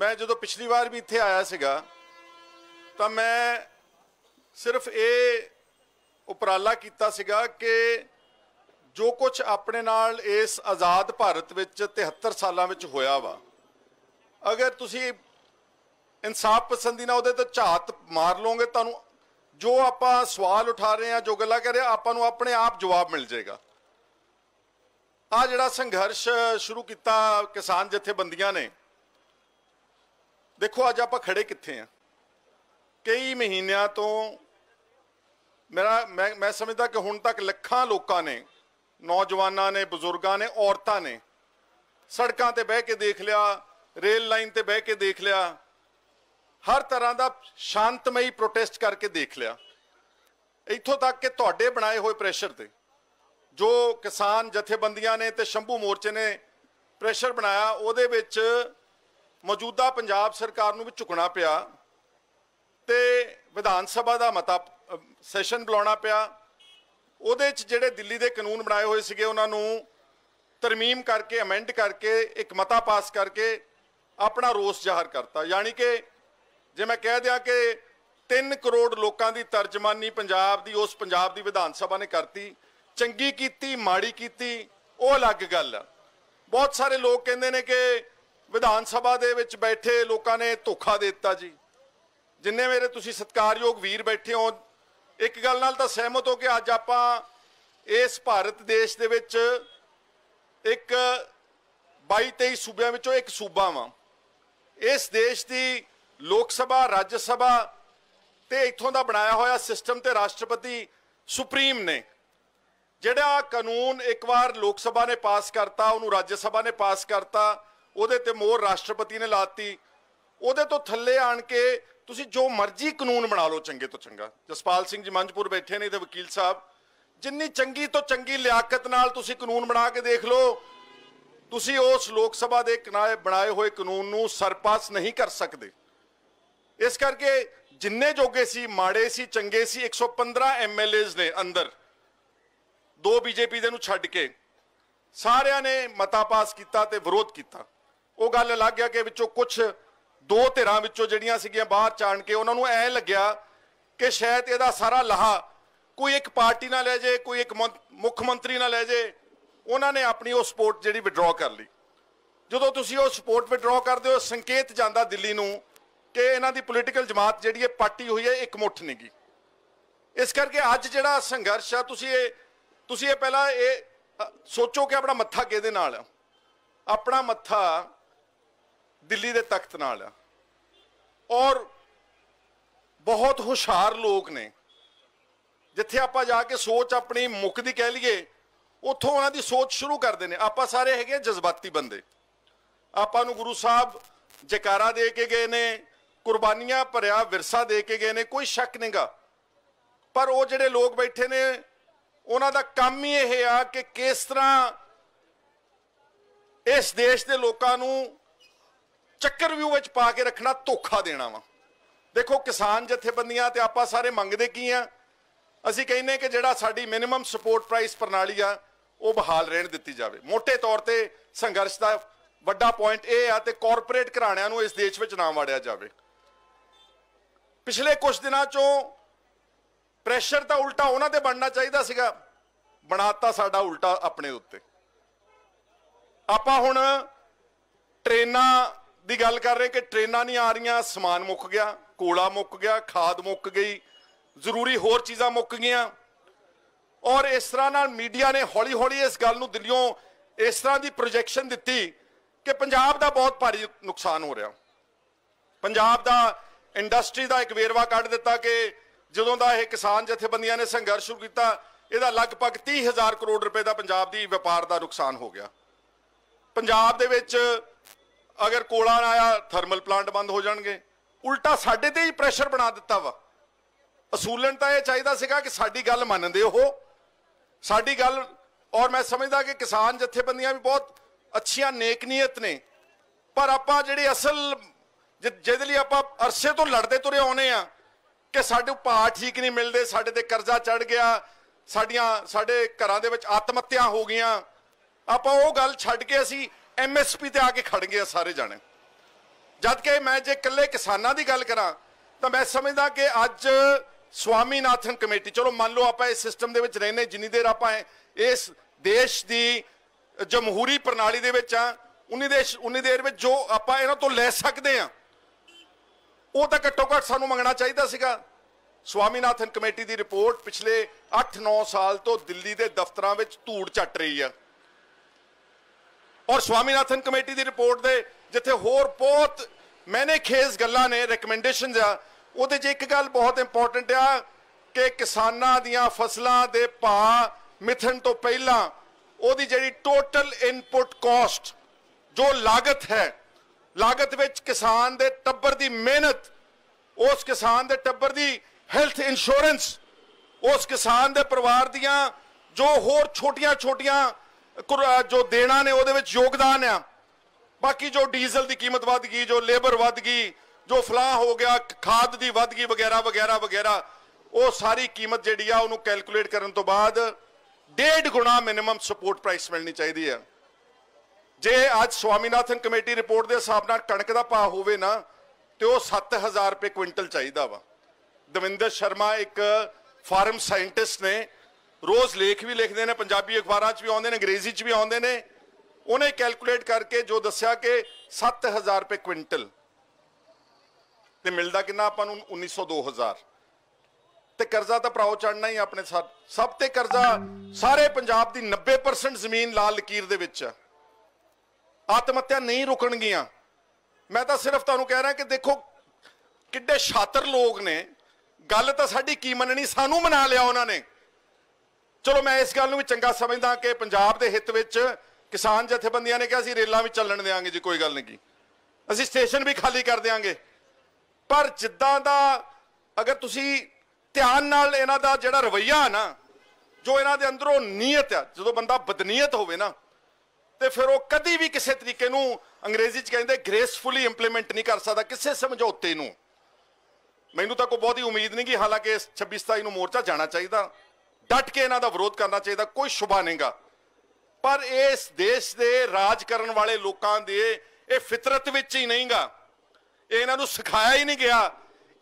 मैं जो पिछली बार भी इत्थे आया सीगा तो मैं सिर्फ ये उपराला कीता सीगा कि जो कुछ अपने नाल इस आज़ाद भारत विच 73 सालों में होया वा, अगर तुसी इंसाफ पसंदी ना उहदे ते झात मार लोगे तो जो आपां सवाल उठा रहे हैं, जो गल्लां कर रहे हैं, आपां नूं अपने आप जवाब मिल जाएगा। आ जिहड़ा संघर्ष शुरू किया किसान जथेबंदियां ने, देखो अज आप खड़े कित्थे हैं। कई महीनों तो मैं समझदा कि हुण तक लखां लोगों ने, नौजवानों ने, बुजुर्गों ने, औरतां ने सड़कों ते बह के देख लिया, रेल लाइन ते बह के देख लिया, हर तरह का शांतमई प्रोटेस्ट करके देख लिया। इत्थों तक कि तुहाडे बनाए हुए प्रेशर ते जो किसान जथेबंदियां ने ते शंभू मोर्चे ने प्रेशर बनाया, उहदे विच मौजूदा पंजाब सरकार नूं भी झुकना पिया ते विधान सभा का मता सैशन बुलाना पिया। उहदे च जिहड़े दिल्ली के कानून बनाए हुए सीगे उन्हां नूं तरमीम करके, अमेंड करके, एक मता पास करके अपना रोस जाहिर करता। यानी कि जे मैं कह दिया कि 3 करोड़ लोगों की तर्जमानी पंजाब की उस पंजाब की विधान सभा ने करती। चंगी कीती, माड़ी कीती, वो अलग गल है। बहुत सारे लोग कहते हैं कि विधान सभा दे विच बैठे लोगों ने धोखा दे दिता जी। जिन्ने मेरे तुसी सत्कारयोग वीर बैठे हो, एक गल नाल तां सहमत हो कि अज आपां इस भारत देश दे विच एक 22-23 सूबियां विचों एक सूबा वां। इस देश की लोक सभा, राज्य सभा ते इत्थों दा बनाया होया सिस्टम ते राष्ट्रपति सुप्रीम ने जिहड़ा कानून एक बार लोक सभा ने पास करता, उन्होंने राज्य सभा ने पास करता, उहदे ते मोहर राष्ट्रपति ने लाती। उहदे तो थल्ले आण के तुसी जो मर्जी कानून बना लो, चंगे तो चंगा। जसपाल सिंह जी मंचपुर बैठे ने ते वकील साहब, जिन्नी चंगी तो चंगी लियाकत नाल तुसी कानून बना के देख लो, तुसी उस लोक सभा दे बनाए हुए कानून नूं सरपास नहीं कर सकते। इस करके जिन्ने जोगे सी, माड़े सी, चंगे सी, 115 MLAs ने अंदर, 2 बीजेपी दे नूं छड्ड के सारियां ने मता पास किया ते विरोध किया। वो गल लग गया कि विचों कुछ 2 धिरां विचों जिहड़ियां सीगियां बाहर चाण के उन्हां नूं ऐ लग्या कि शायद इहदा सारा लाहा कोई एक पार्टी ना ले जाए, कोई एक मुख मंत्री ना ले जाए। उन्हां ने अपनी वो सपोर्ट जिहड़ी विड्रॉ कर ली। जदों तुसीं वो सपोर्ट विड्रॉ करदे हो, संकेत जांदा दिल्ली नूं कि इन्हां दी पोलीटिकल जमात जिहड़ी है पार्टी हुई है, एक मुठ नहीं गी। इस करके अज जिहड़ा संघर्ष है, तुसीं ये पहला ये सोचो कि अपना मत्था किहदे नाल है। अपना मत्था दिल्ली दे तख्त नाल है। और बहुत होशियार लोग ने, जिथे आपां जाके सोच अपनी मुकदी कह लीए, उत्थों उन्हां दी सोच शुरू करते हैं। आपां सारे हैगे जज्बाती बंदे। आपां नूं गुरु साहब जयकारा दे के गए ने, कुर्बानियां भरिया विरसा दे के गए ने, कोई शक नहीं गा। पर वो जिहड़े लोग बैठे ने, उन्हां दा काम ही यह आ कि किस तरह इस देश के लोगों नूं चक्करव्यूह विच पा के रखना, धोखा देना वा। देखो किसान जथेबंदियां ते आपां सारे मंगदे की आ, असीं कहने कि जिहड़ा साडी मिनिमम सपोर्ट प्राइस प्रणाली आ वो बहाल रहण दित्ती जावे। मोटे तौर ते संघर्ष का वड्डा पॉइंट यह आ ते कॉरपोरेट घराणिਆਂ नूं इस देश विच ना वाड़िया जावे। पिछले कुछ दिनों चों प्रेशर तो उल्टा उन्हां ते बनना चाहिदा सीगा, बनाता साडा उल्टा अपने उत्ते। आपां हुण ट्रेनां दी गल कर रहे कि ट्रेनां नहीं आ रही, समान मुक गया, कोला मुक गया, खाद मुक गई, जरूरी होर चीज़ां मुक गईयां। और इस तरह नाल मीडिया ने हौली हौली इस गल नूं दिल्लियों इस तरह की प्रोजैक्शन दित्ती कि पंजाब दा बहुत भारी नुकसान हो रहा। पंजाब दा इंडस्ट्री का एक वेरवा कढ़ दिता कि जदों दा यह किसान जथेबंदियां ने संघर्ष शुरू किया, इहदा लगभग 30,000 करोड़ रुपए का पंजाब की व्यापार का नुकसान हो गया। पंजाब दे विच अगर कोला ना आया, थर्मल प्लांट बंद हो जाएंगे। उल्टा साडे ते ही प्रेशर बना दिता वा। असूलन तो यह चाहिए सीगा कि साडी गल मनदे हो, साडी गल। और मैं समझदा कि किसान जथेबंदियां भी बहुत अच्छियां नेक नीयत ने, पर आपां जिहड़ी असल जिहदे लई आपां अरसे तो लड़ते तुरे आउणे आ कि साडे भाव ठीक नहीं मिलते, साडे ते कर्जा चढ़ गया, साडे घरां दे विच आत्महत्या हो गईयां। आपां वो गल छड्ड के असीं MSP ते आके खड़ गए सारे जाने। जद कि मैं जे कल्ले किसानां दी गल करां तां मैं समझदा कि अज स्वामीनाथन कमेटी, चलो मान लो आप इस सिस्टम दे विच रहने, जिन्नी देर आप इस देश की जमहूरी प्रणाली दे विच आ उन्नी देर में जो आप इन्हां तो लै सकते हैं वो तो घट्टो घट्ट सानू मंगना चाहिए सीगा। स्वामीनाथन कमेटी की रिपोर्ट पिछले 8-9 साल तो दिल्ली के दफ्तरों में धूड़ चट रही है और स्वामीनाथन कमेटी की रिपोर्ट दे जिथे होर बहुत मैंने खेज गल्लां ने रिकमेंडेशन आ उहदे च एक गल बहुत इंपॉर्टेंट आ कि किसानां दियां फसलां दे भाव मिथन तो पहला उहदी जिहड़ी टोटल इनपुट कॉस्ट जो लागत है, लागत विच किसान दे टब्बर दी मेहनत, उस किसान दे टब्बर दी हेल्थ इंश्योरेंस, उस किसान दे परिवार दियां जो होर छोटियां छोटियां जो देना ने उहदे विच योगदान आ, बाकी जो डीजल की कीमत वध गई, जो लेबर वध गई, जो फलाह हो गया, खाद की वध गई वगैरह वगैरह वगैरह, वो सारी कीमत जिहड़ी आ उहनूं कैलकुलेट करन तो बाद 1.5 गुणा मिनिमम सपोर्ट प्राइस मिलनी चाहिए है। जे आज स्वामीनाथन कमेटी रिपोर्ट के हिसाब नाल कणक का भाव होवे ना तो वह 7,000 रुपये क्विंटल चाहिए वा। दविंदर शर्मा एक फार्म साइंटिस्ट ने, रोज़ लेख भी लिखते हैं, पंजाबी अखबारों भी आते हैं, अंग्रेजी भी आते हैं, उन्हें कैलकुलेट करके जो दसिया कि 7,000 रुपये क्विंटल तो मिलता कि आपां नूं 1900-2000 ते कर्जा तो भराओ चढ़ना ही अपने सब ते कर्जा सारे पंजाब की 90% जमीन लाल लकीर दे विच है। आत्महत्या नहीं रुकणगियां। मैं तो सिर्फ तुहानूं कह रहा कि देखो किड्डे शातर लोग ने, गल तो साडी की मननी, सानू मना लिया उन्होंने। चलो मैं इस गल नूं भी चंगा समझदा कि पंजाब दे हित विच किसान जथेबंदियां ने कहा असीं रेलां भी चलण देंगे जी, कोई गल नहीं, असीं स्टेशन भी खाली कर देंगे, पर जिद्दां दा अगर तुसीं ध्यान नाल इन्हां दा जिहड़ा रवैया ना, जो इन्हां दे अंदरों नीयत है, जो बंदा बदनीयत होवे ना तो फिर वो कभी भी किसी तरीके नूं अंग्रेजी च कहते ग्रेसफुली इंप्लीमेंट नहीं कर सकता किसी समझौते नूं। मैनूं तां कोई बहुती उम्मीद नहीं कि हालांकि 26-27 नूं मोर्चा जाना चाहिए, डट के इन्हां दा विरोध करना चाहिए, कोई शुबा नहींगा, पर इस देश के राज करन वाले लोकां दे ये फितरत विच ही नहींगा, ये इन्हां नूं सिखाया ही नहीं गया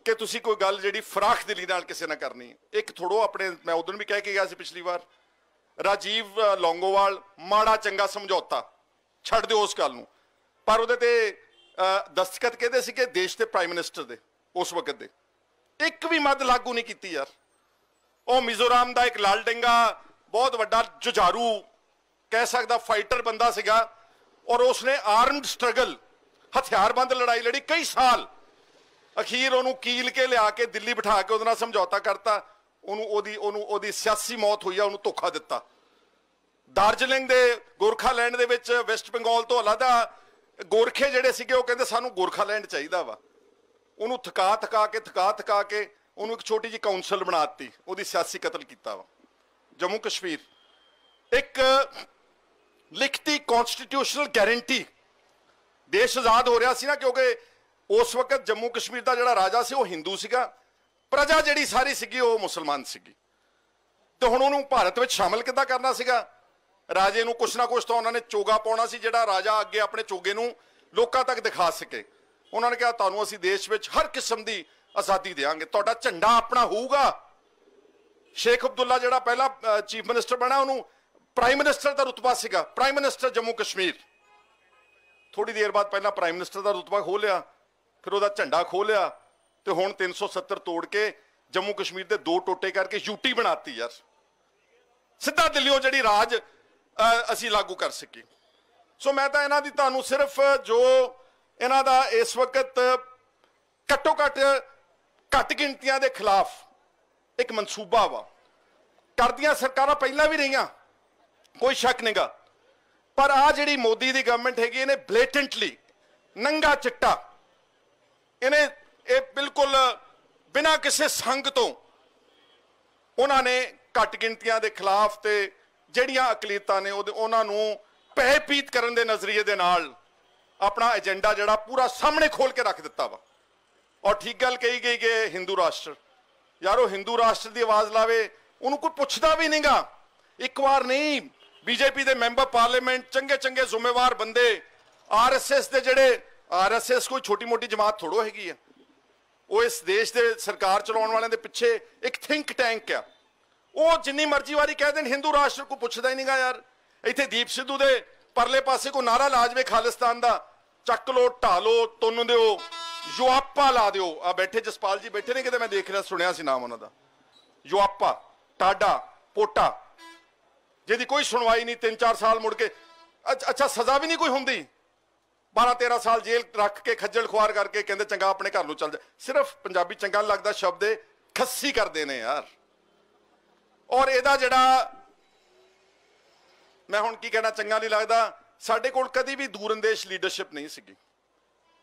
कि तुसीं कोई गल जिहड़ी फराख दिली नाल किसी नाल करनी। एक थोड़ो अपने मैं उदण भी कह के गया सी पिछली बार, राजीव लौंगोवाल माड़ा चंगा समझौता छड़ दो उस गल नूं, पर उहदे ते दस्तखत कहते सी कि देश के प्राइम मिनिस्टर दे उस वक्त दे, एक भी मद लागू नहीं की यार। वो मिजोराम का एक लाल डेंगा बहुत वड्डा जुझारू कह सकदा फाइटर बंदा सीगा और उसने आर्म्ड स्ट्रगल हथियारबंद लड़ाई लड़ी कई साल, अखीर उन्होंने कील के लिया के दिल्ली बिठा के उहदे नाल समझौता करता, उन्होंने सियासी मौत हुई है, उन्होंने धोखा दिता। दार्जिलिंग के गोरखालैंड दे विच वैस्ट बंगाल तो अलहदा गोरखे जिहड़े सीगे वो कहंदे सानू गोरखालैंड चाहिदा वा, उन्होंने थका के उन्होंने एक छोटी जी काउंसल बना दी, उहदी सियासी कतल किया वा। जम्मू कश्मीर एक लिखती कॉन्स्टिट्यूशनल गारंटी, देश आजाद हो रहा सी ना, क्योंकि उस वक्त जम्मू कश्मीर का जिहड़ा राजा सी वो हिंदू सीगा, प्रजा जिहड़ी सारी सीगी वो मुसलमान सीगी, तो हुण उहनूं भारत विच शामिल किद्दां करना सीगा। राजे नूं कुछ ना कुछ तो उन्होंने चोगा पाउणा सी जिहड़ा राजा अगे अपने चोगे नूं लोकां तक दिखा सके। उन्होंने कहा तुहानूं असीं देश विच हर किस्म की आज़ादी देंगे, तुहाडा झंडा अपना होऊगा। शेख अब्दुल्ला जिहड़ा पहला चीफ मिनिस्टर बना उन्होंने प्राइम मिनिस्टर का रुतबा सीगा, प्राइम मिनिस्टर जम्मू कश्मीर, थोड़ी देर बाद पहला प्राइम मिनिस्टर का रुतबा खो लिया, फिर वह झंडा खो लिया, तो हुण 370 तोड़ के जम्मू कश्मीर के 2 टोटे करके यूटी बनाती यार, सीधा दिल्लियों जिहड़ी राज असी लागू कर सकी। सो मैं तो इन्हां दी तुहानूं सिर्फ जो इन्हां दा इस वक्त घट्टो घट गिनतियां के खिलाफ एक मनसूबा वा, करदियां सरकारां पहलां भी रहियां, कोई शक नहींगा, पर आ जिहड़ी मोदी की गवर्नमेंट हैगी इन्हें ब्लेटेंटली नंगा चिट्टा इन्हें बिल्कुल बिना किसी संग तो उन्होंने घट गिनतियां के खिलाफ ते जिहड़ियां अकलीतां ने उन्होंने भयभीत करने के नज़रिए दे नाल अपना एजेंडा जिहड़ा पूरा सामने खोल के रख दिता वा। और ठीक गल कही गई कि हिंदू राष्ट्र, यारो हिंदू राष्ट्र की आवाज़ लावे उन्होंने कोई पुछदा भी नहींगा। एक बार नहीं, बीजेपी के मैंबर पार्लीमेंट चंगे चंगे जिम्मेवार बंदे, RSS के जिहड़े RSS कोई छोटी मोटी जमात थोड़ो हैगी है। वो इस देश के सरकार चलाने वाले के पिछे एक थिंक टैंक आ। वो जिन्नी मर्जी वारी कह दें हिंदू राष्ट्र को पुछदा ही नहीं गा यार। इत्थे दीप सिद्धू दे परले पासे को नारा ला जाए खालिस्तान का, चक लो ढा लो तुन दो युआपा ला दो। आ बैठे जसपाल जी बैठे ने, किते मैं देख रहा सुनिया सी नाम उन्होंने, युआपा टाडा पोटा, जिहदी कोई सुनवाई नहीं, 3-4 साल मुड़ के अच्छा सजा भी नहीं कोई हुंदी, 12-13 साल जेल रख के खज्जल खुआर करके कहते चंगा अपने घर नूं चल जा। सिर्फ पंजाबी चंगा लगता शब्द खस्सी करते हैं यार। और इहदा जिहड़ा मैं हुण की कहना चंगा नहीं लगता, साडे कोल कदी भी दूरअंदेश लीडरशिप नहीं सीगी।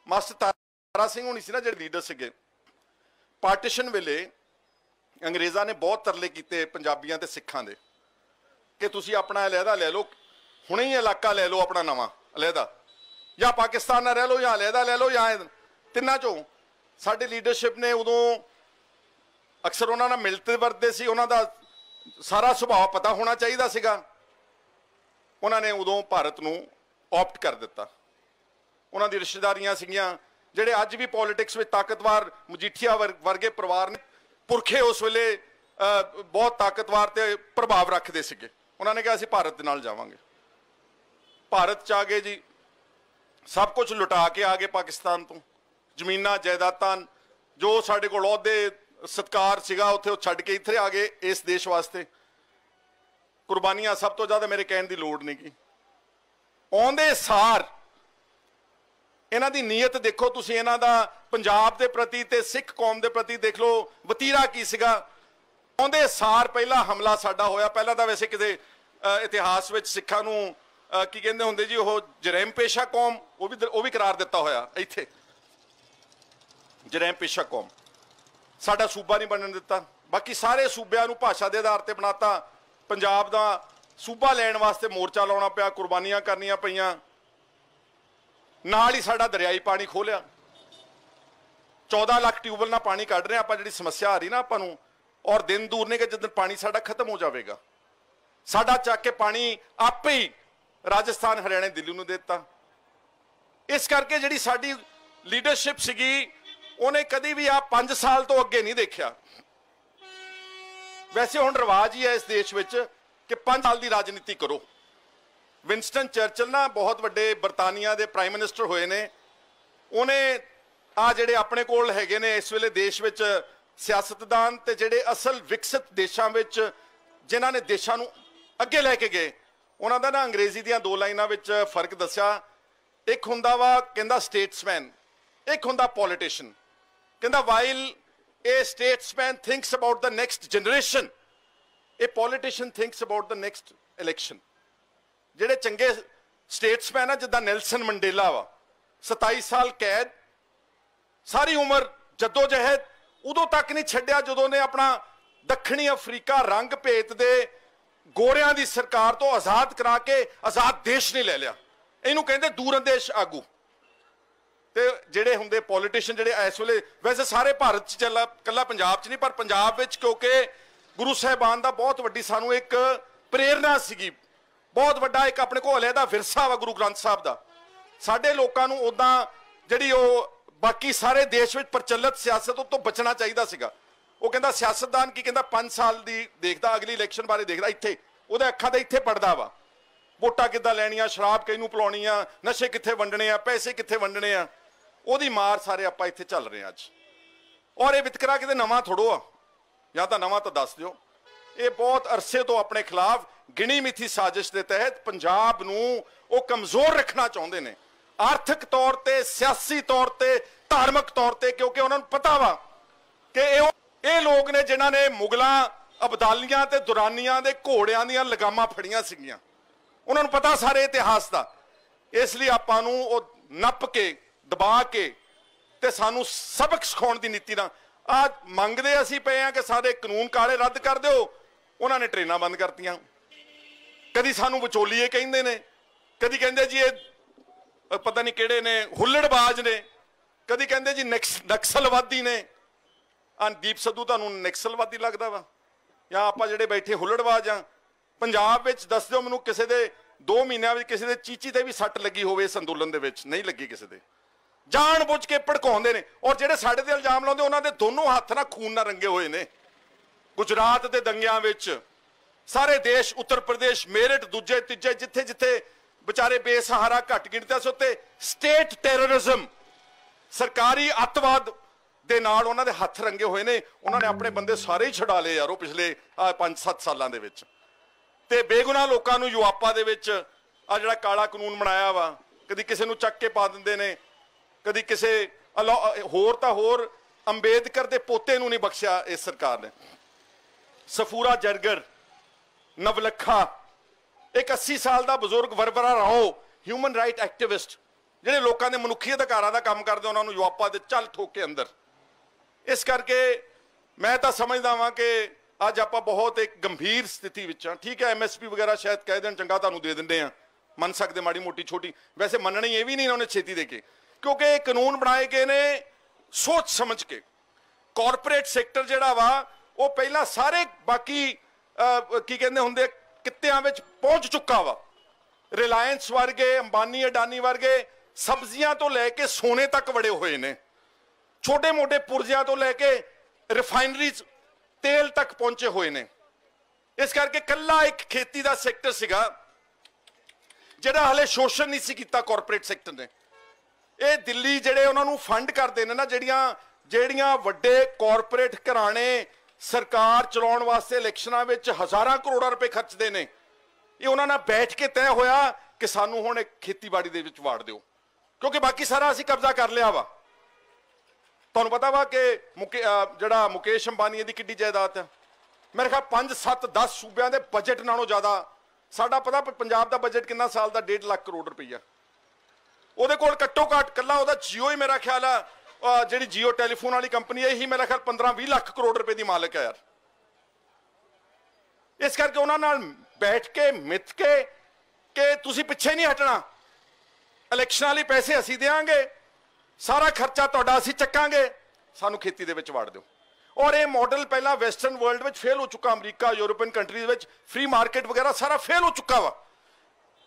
मास्टर तारा सिंह होनी सी ना जिहड़े लीडर सीगे, पार्टीशन वेले अंग्रेज़ां ने बहुत तरले कीते पंजाबियां ते सिखां दे कि तुसीं अपना अलहदा लै लो, हुणे ही इलाका लै लो अपना नवां अलहदा, या पाकिस्तान नाल रह लो या अलहदा लै लो, या तिन्नां चों। साडी लीडरशिप ने उदों अक्सर उन्हां नाल मिलते वरतदे सी, उन्हां दा सारा सुभाव पता होना चाहिए सीगा। उन्होंने उदों भारत नूं ऑप्ट कर दिता। उन्हां दी रिश्तेदारियां सीगियां जिहड़े अज भी पॉलिटिक्स में ताकतवर मजीठिया वर्गे परिवार ने, पुरखे उस वेले बहुत ताकतवर ते प्रभाव रखते सीगे। उन्होंने कहा असीं भारत दे नाल जावांगे। भारत च आ गए जी, सब कुछ लुटा के आ गए पाकिस्तान तो, जमीनां जायदादां जो साडे कोल ओहदे सत्कार सीगा उत्थे छड्ड के इत्थे आ गए इस देश वास्ते। कुर्बानियां सब तो ज़्यादा मेरे कहने की लोड़ नहीं की। आउंदे सार इन्हां दी नीयत देखो तुसीं, इन्हां दा पंजाब के प्रति ते सिख कौम के प्रति देख लो वतीरा की सीगा। आउंदे सार पहला हमला साडा होया। पहला तो वैसे किते इतिहास में सिखां नूं की कहंदे हुंदे जी वो जरैम पेशा कौम, वो भी करार दिता होया इत्थे, जरैम पेशा कौम। साडा सूबा नहीं बनन दिता, बाकी सारे सूबियां नूं भाषा के आधार पर बनाता। पंजाब दा सूबा लैण वास्ते मोर्चा लाउणा पिया, कुर्बानियां करनियां पईयां, नाल ही साडा दरियाई पानी खोलिया। 14 लाख ट्यूबल नाल पानी कढ रहे आपां, जिहड़ी समस्या आ रही ना आपां नूं, और दिन दूर ने कि जिस दिन पानी साडा खत्म हो जाएगा। साडा चक के पानी आपे ही राजस्थान हरियाणा दिल्ली नूं देता। इस करके जिहड़ी साडी लीडरशिप सीगी उन्हें कभी भी आ 5 साल तो अगे नहीं देखा। वैसे हुण रिवाज ही है इस देश में कि 5 साल की राजनीति करो। विंस्टन चर्चिल ना बहुत वड्डे बरतानिया के प्राइम मिनिस्टर होए ने, उन्हें आ जिहड़े अपने कोल हैगे ने इस वेले देश में सियासतदान ते जिहड़े असल विकसित देशों में जिन्हां ने देशों नूं अगे लैके गए, उन्हां दा ना अंग्रेजी दीयां 2 लाइनां विच फर्क दस्सिया। एक हुंदा वा कहंदा स्टेट्समैन, एक हुंदा पॉलिटिशियन। कहंदा while a statesman thinks about the next generation, a politician thinks about the next election. जिहड़े चंगे स्टेट्समैन आ जिद्दां नेल्सन मंडेला वा, 27 साल कैद, सारी उम्र जद्दोजहद, उदों तक नहीं छड्डिया जदों ने अपना दक्षिणी अफ्रीका रंग भेत दे गोरियां दी सरकार तो आज़ाद करा के आज़ाद देश नहीं ले लिया। इनू कहंदे दूरअंदेश आगू। ते जिहड़े हुंदे पॉलिटिशियन जिहड़े इस वेले वैसे सारे भारत च चला, कल्ला पंजाब च नहीं, पर पंजाब विच क्योंकि गुरु साहिबान दा बहुत वड्डी सानू एक प्रेरणा सीगी, बहुत वड्डा एक अपने को अलहदा विरसा वा गुरु ग्रंथ साहब दा। साडे लोकां नूं उदां जिहड़ी ओ बाकी सारे देश में प्रचलित सियासत तो बचना चाहिए सीगा। वो कहता सियासतदान की कहता 5 साल की देखता, अगली इलैक्शन बारे देखता, इत्थे उहदे अखां ते इत्थे पड़दा वा, वोटां किद्दां लैणियां, शराब किहनूं पिलाउणी आ, नशे कित्थे वंडणे आ, पैसे कित्थे वंडणे आ, ओहदी मार सारे आपां इत्थे चल रहे अज। और ये वितकरा किते नवां थोड़ो आ, या तां नवां तां दस दिओ। ये बहुत अरसे तो अपने खिलाफ गिणी मिथी साजिश के तहत पंजाब नूं वो कमजोर रखना चाहुंदे ने, आर्थिक तौर पर, सियासी तौर पर, धार्मिक तौर पर, क्योंकि उन्होंने पता वा कि ये लोग ने जिन्हां ने मुगलों, अबदालियां ते दुरानियां दे घोड़ियां दीयां लगामां फड़ियां सीगियां। उन्होंने पता सारे इतिहास का। इसलिए आपां नूं ओ नप के दबा के ते सानू सबक सिखाउण दी नीति ना आज मंगदे असीं पए आ कि सारे कानून काले रद्द कर दिओ। उन्होंने ट्रेनां बंद करतियां। कदी सानू विचोलीए कहिंदे ने, कदी कहंदे जी ये पता नहीं किहड़े ने, हुल्लड़बाज ने, कदी कहंदे जी नक्सलवादी ने। दीप सिद्धू तुहानू नक्सलवादी लगदा वा या आपां जिहड़े बैठे हुल्लड़बाज आ? पंजाब विच दस दिओ मैनूं किसी दे 2 महीनों में किसी दे चीची ते भी सट लगी होवे इस अंदोलन दे विच? नहीं लगी किसी दे। ਜਾਣ-ਬੁੱਝ ਕੇ ਭੜਕਾਉਂਦੇ ਨੇ। ਔਰ ਜਿਹੜੇ ਸਾਡੇ ਤੇ ਇਲਜ਼ਾਮ ਲਾਉਂਦੇ ਉਹਨਾਂ ਦੇ ਦੋਨੋਂ ਹੱਥ ਨਾਲ ਖੂਨ ਨਾਲ ਰੰਗੇ ਹੋਏ ਨੇ। ਗੁਜਰਾਤ ਦੇ ਦੰਗਿਆਂ ਵਿੱਚ ਸਾਰੇ ਦੇਸ਼, ਉੱਤਰ ਪ੍ਰਦੇਸ਼, ਮੇਰਠ, ਦੂਜੇ ਤੀਜੇ, ਜਿੱਥੇ ਜਿੱਥੇ ਵਿਚਾਰੇ ਬੇਸਹਾਰਾ ਘੱਟ ਗਿਣਤੀਆਂ ਸੀ ਉੱਤੇ ਸਟੇਟ ਟੈਰਰਿਜ਼ਮ, ਸਰਕਾਰੀ ਅੱਤਵਾਦ ਦੇ ਨਾਲ ਉਹਨਾਂ ਦੇ ਹੱਥ ਰੰਗੇ ਹੋਏ ਨੇ। ਉਹਨਾਂ ਨੇ ਆਪਣੇ ਬੰਦੇ ਸਾਰੇ ਹੀ ਛਡਾ ਲਏ ਯਾਰ ਉਹ ਪਿਛਲੇ 5-7 ਸਾਲਾਂ ਦੇ ਵਿੱਚ। ਤੇ ਬੇਗੁਨਾਹ ਲੋਕਾਂ ਨੂੰ ਯੂਆਪਾ ਦੇ ਵਿੱਚ ਆ ਜਿਹੜਾ ਕਾਲਾ ਕਾਨੂੰਨ ਬਣਾਇਆ ਵਾ, ਕਦੀ ਕਿਸੇ ਨੂੰ ਚੱਕ ਕੇ ਪਾ ਦਿੰਦੇ ਨੇ, ਕਦੀ ਕਿਸੇ ਹੋਰ ਤਾਂ ਹੋਰ ਅੰਬੇਦਕਰ ਦੇ ਪੋਤੇ ਨੂੰ ਨਹੀਂ ਬਖਸ਼ਿਆ ਇਸ ਸਰਕਾਰ ਨੇ। ਸਫੂਰਾ ਜਰਗਰ, ਨਵਲਖਾ, ਇੱਕ 80 ਸਾਲ ਦਾ ਬਜ਼ੁਰਗ ਵਰਵਰਾ ਰਾਓ, ਹਿਊਮਨ ਰਾਈਟ ਐਕਟਿਵਿਸਟ, ਜਿਹੜੇ ਲੋਕਾਂ ਦੇ ਮਨੁੱਖੀ ਅਧਿਕਾਰਾਂ ਦਾ ਕੰਮ ਕਰਦੇ, ਉਹਨਾਂ ਨੂੰ ਯੂਆਪਾ ਦੇ ਚੱਲ ਠੋਕ ਕੇ ਅੰਦਰ। ਇਸ ਕਰਕੇ ਮੈਂ ਤਾਂ ਸਮਝਦਾ ਵਾਂ ਕਿ ਅੱਜ ਆਪਾਂ ਬਹੁਤ ਇੱਕ ਗੰਭੀਰ ਸਥਿਤੀ ਵਿੱਚ ਹਾਂ। ਠੀਕ ਹੈ, ਐਮਐਸਪੀ ਵਗੈਰਾ ਸ਼ਾਇਦ ਕਹਿ ਦੇਣ ਚੰਗਾ ਤੁਹਾਨੂੰ ਦੇ ਦਿੰਦੇ ਆ, ਮੰਨ ਸਕਦੇ ਮਾੜੀ ਮੋਟੀ ਛੋਟੀ, ਵੈਸੇ ਮੰਨਣੀ ਇਹ ਵੀ ਨਹੀਂ ਉਹਨੇ ਛੇਤੀ ਦੇ ਕੇ, ਕਿਉਂਕਿ ਇਹ ਕਾਨੂੰਨ ਬਣਾਏ ਗਏ ਨੇ ਸੋਚ ਸਮਝ ਕੇ। ਕਾਰਪੋਰੇਟ ਸੈਕਟਰ ਜਿਹੜਾ ਵਾ ਉਹ ਪਹਿਲਾਂ ਸਾਰੇ ਬਾਕੀ ਕੀ ਕਹਿੰਦੇ ਹੁੰਦੇ ਕਿੱਤਿਆਂ ਵਿੱਚ ਪਹੁੰਚ ਚੁੱਕਾ ਵਾ। ਰਿਲਾਇੰਸ ਵਰਗੇ, ਅੰਬਾਨੀ ਅਡਾਨੀ ਵਰਗੇ ਸਬਜ਼ੀਆਂ ਤੋਂ ਲੈ ਕੇ ਸੋਨੇ ਤੱਕ ਵੜੇ ਹੋਏ ਨੇ, ਛੋਟੇ ਮੋਟੇ ਪੁਰਜਿਆਂ ਤੋਂ ਲੈ ਕੇ ਰਿਫਾਈਨਰੀਜ਼ ਤੇਲ ਤੱਕ ਪਹੁੰਚੇ ਹੋਏ ਨੇ। ਇਸ ਕਰਕੇ ਕੱਲਾ ਇੱਕ ਖੇਤੀ ਦਾ ਸੈਕਟਰ ਸੀਗਾ ਜਿਹੜਾ ਹਲੇ ਸ਼ੋਸ਼ਣ ਨਹੀਂ ਸੀ ਕੀਤਾ ਕਾਰਪੋਰੇਟ ਸੈਕਟਰ ਨੇ। ਇਹ ਦਿੱਲੀ ਜਿਹੜੇ ਉਹਨਾਂ ਨੂੰ ਫੰਡ ਕਰਦੇ ਨੇ ਨਾ, ਜਿਹੜੀਆਂ ਵੱਡੇ ਕਾਰਪੋਰੇਟ ਘਰਾਣੇ ਸਰਕਾਰ ਚਲਾਉਣ ਵਾਸਤੇ ਇਲੈਕਸ਼ਨਾਂ ਵਿੱਚ ਹਜ਼ਾਰਾਂ ਕਰੋੜਾਂ ਰੁਪਏ ਖਰਚਦੇ ਨੇ, ਇਹ ਉਹਨਾਂ ਨਾਲ ਬੈਠ ਕੇ ਤੈਅ ਹੋਇਆ ਕਿ ਸਾਨੂੰ ਹੁਣ ਖੇਤੀਬਾੜੀ ਦੇ ਵਿੱਚ ਵਾੜ ਦਿਓ, ਕਿਉਂਕਿ ਬਾਕੀ ਸਾਰਾ ਅਸੀਂ ਕਬਜ਼ਾ ਕਰ ਲਿਆ ਵਾ। ਤੁਹਾਨੂੰ ਪਤਾ ਵਾ ਕਿ ਜਿਹੜਾ ਮੁਕੇਸ਼ ਅੰਬਾਨੀ ਦੀ ਕਿੱਡੀ ਜਾਇਦਾਦ ਹੈ, ਮੇਰੇ ਖਿਆਲ 5, 7, 10 ਸੂਬਿਆਂ ਦੇ ਬਜਟ ਨਾਲੋਂ ਜ਼ਿਆਦਾ। ਸਾਡਾ ਪਤਾ ਪੰਜਾਬ ਦਾ ਬਜਟ ਕਿੰਨਾ ਸਾਲ ਦਾ? 1.5 ਲੱਖ ਕਰੋੜ ਰੁਪਈਆ। ਉਹਦੇ ਕੋਲ ਘੱਟੋ ਘੱਟ ਕੱਲਾ ਉਹਦਾ ਜੀਓ ਹੀ ਮੇਰਾ ਖਿਆਲ ਆ, ਜਿਹੜੀ ਜੀਓ ਟੈਲੀਫੋਨ ਵਾਲੀ ਕੰਪਨੀ ਹੈ, ਇਹੀ ਮੇਰਾ ਖਿਆਲ 15-20 ਲੱਖ ਕਰੋੜ ਰੁਪਏ ਦੀ ਮਾਲਕ ਹੈ ਯਾਰ। ਇਸ ਕਰਕੇ ਉਹਨਾਂ ਨਾਲ ਬੈਠ ਕੇ ਮਿੱਥ ਕੇ ਕਿ ਤੁਸੀਂ ਪਿੱਛੇ ਨਹੀਂ ਹਟਣਾ, ਇਲੈਕਸ਼ਨਾਂ ਲਈ ਪੈਸੇ ਅਸੀਂ ਦੇਵਾਂਗੇ, ਸਾਰਾ ਖਰਚਾ ਤੁਹਾਡਾ ਅਸੀਂ ਚੱਕਾਂਗੇ, ਸਾਨੂੰ ਖੇਤੀ ਦੇ ਵਿੱਚ ਵਾੜ ਦਿਓ। ਔਰ ਇਹ ਮਾਡਲ ਪਹਿਲਾਂ ਵੈਸਟਰਨ ਵਰਲਡ ਵਿੱਚ ਫੇਲ ਹੋ ਚੁੱਕਾ, ਅਮਰੀਕਾ, ਯੂਰੋਪੀਅਨ ਕੰਟਰੀਜ਼ ਵਿੱਚ ਫ੍ਰੀ ਮਾਰਕੀਟ ਵਗੈਰਾ ਸਾਰਾ ਫੇਲ ਹੋ ਚੁੱਕਾ ਵਾ।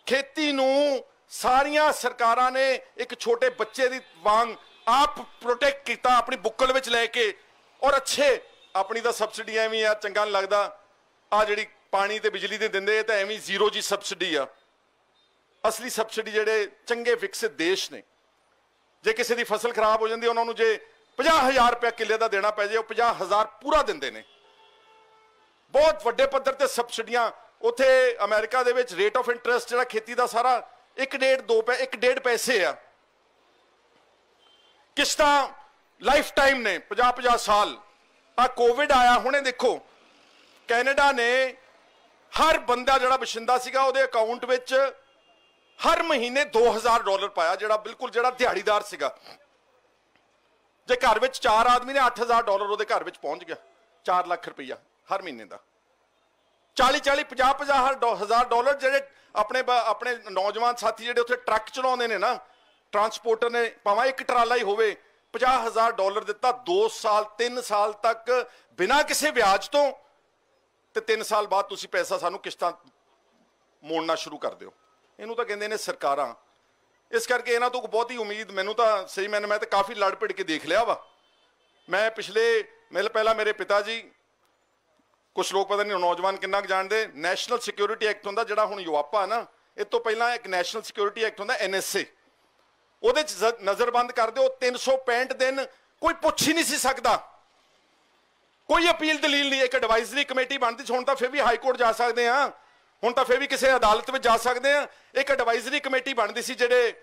ਖੇਤੀ ਨੂੰ ਸਾਰੀਆਂ ਸਰਕਾਰਾਂ ਨੇ ਇੱਕ ਛੋਟੇ ਬੱਚੇ ਦੀ ਵਾਂਗ ਆਪ ਪ੍ਰੋਟੈਕਟ ਕੀਤਾ, ਆਪਣੀ ਬੁੱਕਲ ਵਿੱਚ ਲੈ ਕੇ। ਔਰ ਅੱਛੇ, ਆਪਣੀ ਤਾਂ ਸਬਸਿਡੀਆਂ ਐਵੇਂ ਆ, ਚੰਗਾ ਨਹੀਂ ਲੱਗਦਾ। ਆ ਜਿਹੜੀ ਪਾਣੀ ਤੇ ਬਿਜਲੀ ਦੇ ਦਿੰਦੇ ਤਾਂ ਐਵੇਂ ਜ਼ੀਰੋ ਜੀ ਸਬਸਿਡੀ ਆ। ਅਸਲੀ ਸਬਸਿਡੀ ਜਿਹੜੇ ਚੰਗੇ ਵਿਕਸਿਤ ਦੇਸ਼ ਨੇ, ਜੇ ਕਿਸੇ ਦੀ ਫਸਲ ਖਰਾਬ ਹੋ ਜਾਂਦੀ ਉਹਨਾਂ ਨੂੰ ਜੇ 50,000 ਰੁਪਏ ਕਿੱਲੇ ਦਾ ਦੇਣਾ ਪੈ ਜਾਏ, ਉਹ 50,000 ਪੂਰਾ ਦਿੰਦੇ ਨੇ। ਬਹੁਤ ਵੱਡੇ ਪੱਧਰ ਤੇ ਸਬਸਿਡੀਆਂ। ਉੱਥੇ ਅਮਰੀਕਾ ਦੇ ਵਿੱਚ ਰੇਟ ਆਫ ਇੰਟਰਸਟ ਜਿਹੜਾ ਖੇਤੀ ਦਾ ਸਾਰਾ 1.5 ਪੈਸੇ ਆ। ਕਿਸ਼ਤਾਂ ਲਾਈਫ ਟਾਈਮ ਨੇ, 50-50 ਸਾਲ। ਆ ਕੋਵਿਡ ਆਇਆ ਹੁਣੇ ਦੇਖੋ, ਕੈਨੇਡਾ ਨੇ ਹਰ ਬੰਦਾ ਜਿਹੜਾ ਵਸਿੰਦਾ ਸੀਗਾ ਉਹਦੇ ਅਕਾਊਂਟ ਵਿੱਚ ਹਰ ਮਹੀਨੇ $2,000 ਪਾਇਆ, ਜਿਹੜਾ ਦਿਹਾੜੀਦਾਰ ਸੀਗਾ। ਜੇ ਘਰ ਵਿੱਚ 4 ਆਦਮੀ ਨੇ, $8,000 ਉਹਦੇ ਘਰ ਵਿੱਚ ਪਹੁੰਚ ਗਿਆ। 4 ਲੱਖ ਰੁਪਈਆ ਹਰ ਮਹੀਨੇ ਦਾ। 40-40, $50,000 ਜਿਹੜੇ ਆਪਣੇ ਨੌਜਵਾਨ ਸਾਥੀ ਜਿਹੜੇ ਉੱਥੇ ਟਰੱਕ ਚਲਾਉਂਦੇ ਨੇ ਨਾ, ਟਰਾਂਸਪੋਰਟਰ ਨੇ, ਭਾਵੇਂ ਇੱਕ ਟਰਾਲਾ ਹੀ ਹੋਵੇ, $50,000 ਦਿੱਤਾ 2 ਸਾਲ 3 ਸਾਲ ਤੱਕ ਬਿਨਾਂ ਕਿਸੇ ਵਿਆਜ ਤੋਂ, ਤੇ 3 ਸਾਲ ਬਾਅਦ ਤੁਸੀਂ ਪੈਸਾ ਸਾਨੂੰ ਕਿਸ਼ਤਾਂ ਮੋੜਨਾ ਸ਼ੁਰੂ ਕਰ ਦਿਓ। ਇਹਨੂੰ ਤਾਂ ਕਹਿੰਦੇ ਨੇ ਸਰਕਾਰਾਂ। ਇਸ ਕਰਕੇ ਇਹਨਾਂ ਤੋਂ ਬਹੁਤੀ ਉਮੀਦ ਮੈਨੂੰ ਤਾਂ ਸਹੀ, ਮੈਂ ਤਾਂ ਕਾਫੀ ਲੜ ਭਿੜ ਕੇ ਦੇਖ ਲਿਆ ਵਾ। ਮੈਂ ਪਹਿਲਾਂ ਮੇਰੇ ਪਿਤਾ ਜੀ, ਕੁਝ ਲੋਕ ਪਤਾ ਨਹੀਂ ਨੌਜਵਾਨ ਕਿੰਨਾ ਕੁ ਜਾਣਦੇ, ਨੈਸ਼ਨਲ ਸਿਕਿਉਰਿਟੀ ਐਕਟ ਹੁੰਦਾ ਜਿਹੜਾ ਹੁਣ ਯੂਆਪਾ ਨਾ, ਇਹ ਤੋਂ ਪਹਿਲਾਂ ਇੱਕ ਨੈਸ਼ਨਲ ਸਿਕਿਉਰਿਟੀ ਐਕਟ ਹੁੰਦਾ NSA, ਉਹਦੇ 'ਚ ਨਜ਼ਰਬੰਦ ਕਰ ਦਿਓ। 365 ਦਿਨ ਕੋਈ ਪੁੱਛ ਹੀ ਨਹੀਂ ਸੀ ਸਕਦਾ, ਕੋਈ ਅਪੀਲ ਦਲੀਲ ਨਹੀਂ। ਇੱਕ ਐਡਵਾਈਜ਼ਰੀ ਕਮੇਟੀ ਬਣਦੀ ਸੀ, ਹੁਣ ਤਾਂ ਫਿਰ ਵੀ ਹਾਈ ਕੋਰਟ ਜਾ ਸਕਦੇ ਆ, ਹੁਣ ਤਾਂ ਫਿਰ ਵੀ ਕਿਸੇ ਅਦਾਲਤ ਵਿੱਚ ਜਾ ਸਕਦੇ ਆ। ਇੱਕ ਐਡਵਾਈਜ਼ਰੀ ਕਮੇਟੀ ਬਣਦੀ ਸੀ, ਜਿਹੜੇ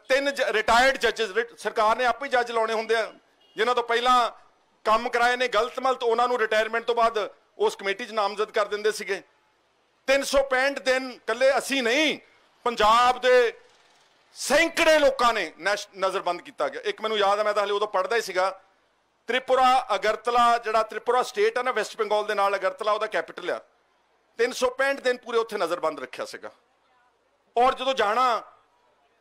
3 ਰਿਟਾਇਰਡ ਜੱਜਸ, ਸਰਕਾਰ ਨੇ ਆਪੇ ਜੱਜ ਲਾਉਣੇ ਹੁੰਦੇ ਆ, ਜਿਨ੍ਹਾਂ ਤੋਂ ਪਹਿਲਾਂ ਕੰਮ ਕਰਾਏ ਨੇ ਗਲਤ ਮਲਤ, ਉਹਨਾਂ ਨੂੰ ਰਿਟਾਇਰਮੈਂਟ ਤੋਂ ਬਾਅਦ ਉਸ ਕਮੇਟੀ 'ਚ ਨਾਮਜ਼ਦ ਕਰ ਦਿੰਦੇ ਸੀਗੇ। 365 ਦਿਨ ਕੱਲੇ ਅਸੀਂ ਨਹੀਂ, ਪੰਜਾਬ ਦੇ ਸੈਂਕੜੇ ਲੋਕਾਂ ਨੇ ਨਜ਼ਰਬੰਦ ਕੀਤਾ ਗਿਆ। ਇੱਕ ਮੈਨੂੰ ਯਾਦ ਹੈ, ਮੈਂ ਤਾਂ ਹਲੇ ਉਦੋਂ ਪੜ੍ਹਦਾ ਹੀ ਸੀਗਾ, ਤ੍ਰਿਪੁਰਾ, ਅਗਰਤਲਾ, ਜਿਹੜਾ ਤ੍ਰਿਪੁਰਾ ਸਟੇਟ ਹੈ ਨਾ ਵੈਸਟ ਬੰਗਾਲ ਦੇ ਨਾਲ, ਅਗਰਤਲਾ ਉਹਦਾ ਕੈਪੀਟਲ ਆ। 365 ਦਿਨ ਪੂਰੇ ਉੱਥੇ ਨਜ਼ਰਬੰਦ ਰੱਖਿਆ ਸੀਗਾ। ਔਰ ਜਦੋਂ ਜਾਣਾ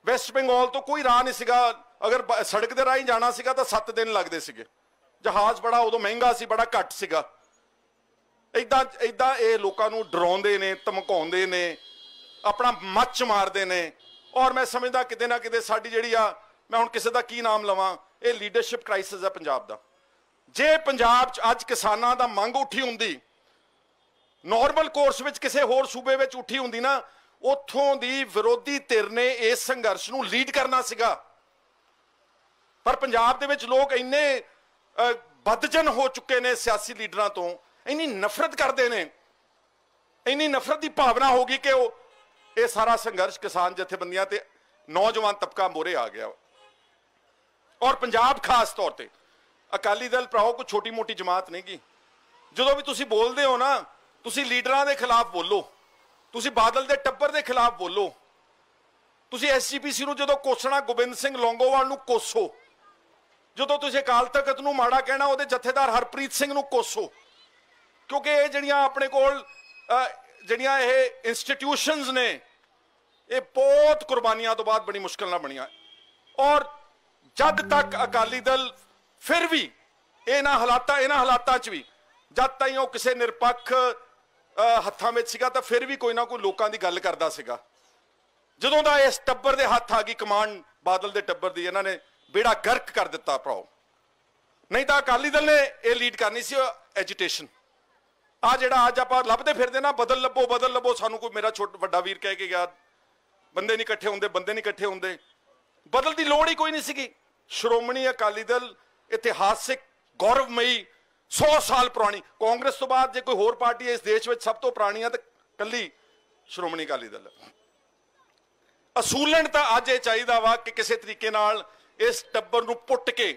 ਵੈਸਟ ਬੰਗਾਲ ਤੋਂ ਕੋਈ ਰਾਹ ਨਹੀਂ ਸੀਗਾ, ਅਗਰ ਸੜਕ ਦੇ ਰਾਹੀਂ ਜਾਣਾ ਸੀਗਾ ਤਾਂ 7 ਦਿਨ ਲੱਗਦੇ ਸੀਗੇ। ਜਹਾਜ਼ ਬੜਾ ਉਦੋਂ ਮਹਿੰਗਾ ਸੀ, ਬੜਾ ਘੱਟ ਸੀਗਾ। ਇਦਾਂ ਇਹ ਲੋਕਾਂ ਨੂੰ ਡਰਾਉਂਦੇ ਨੇ, ਧਮਕਾਉਂਦੇ ਨੇ, ਆਪਣਾ ਮੱਚ ਮਾਰਦੇ ਨੇ। ਔਰ ਮੈਂ ਸਮਝਦਾ ਕਿਤੇ ਨਾ ਕਿਤੇ ਸਾਡੀ ਜਿਹੜੀ ਆ, मैं हुण किसी का की नाम लवां, ये लीडरशिप क्राइसिस है पंजाब का। जे पंजाब च अज किसानां दा मंग उठी हुंदी, नॉर्मल कोर्स विच किसी होर सूबे विच उठी हुंदी ना, उत्थों दी विरोधी धिर ने इस संघर्ष नूं लीड करना सीगा। पर पंजाब दे विच लोग इन्ने बदजन हो चुके ने सियासी लीडरां तो, इन्नी नफरत करते हैं, इन्नी नफरत की भावना हो गई कि ये सारा संघर्ष किसान जथेबंदियां ते नौजवान तबका मोरे आ गया। और पंजाब खास तौर पर अकाली दल भराओ कोई छोटी मोटी जमात नहीं गी। जो भी तुसी बोलते हो ना, तुसी लीडरां दे खिलाफ बोलो, तुसी बादल दे टब्बर दे खिलाफ बोलो, तुसी SGPC नूं जदों कोसना गोबिंद सिंह लौंगोवाल नूं कोसो, जदों तुसी अकाल तख्त नूं माड़ा कहना उहदे जथेदार हरप्रीत सिंह नूं कोसो, क्योंकि ये जिहड़ियां अपने कोल जिहड़ियां ये इंस्टीट्यूशनस ने ये बहुत कुर्बानियां तो बाद बड़ी मुश्किल नाल बणियां। और जद तक अकाली दल फिर भी इन्हां हालातां च भी जद ताईं वो किसी निरपक्ष हत्थां विच सीगा तां फिर भी कोई ना कोई लोकां दी गल करदा सीगा। जदों दा इस टब्बर दे हत्थ आ गई कमांड बादल दे टब्बर दी, इन्हां ने बेड़ा गर्क कर दिता भराओ। नहीं तो अकाली दल ने यह लीड करनी सी एजिटेशन। आ जिहड़ा अज आपां लभदे फिरदे ना, बदल लभो, सानू कोई मेरा वड्डा वीर कह के गया बंदे नहीं इकट्ठे होंदे, बंदे नहीं इकट्ठे होंदे, बदल की लोड़ ही कोई नहीं सीगी। श्रोमणी अकाली दल इतिहासिक गौरवमयी 100 साल पुरानी, कांग्रेस तो बाद जो कोई होर पार्टी है इस देश में सब तो पुरानी है तो कली श्रोमणी अकाली दल। असूलन तो अज ये चाहिए वा कि किसी तरीके नाल इस टब्बर नूं पुट के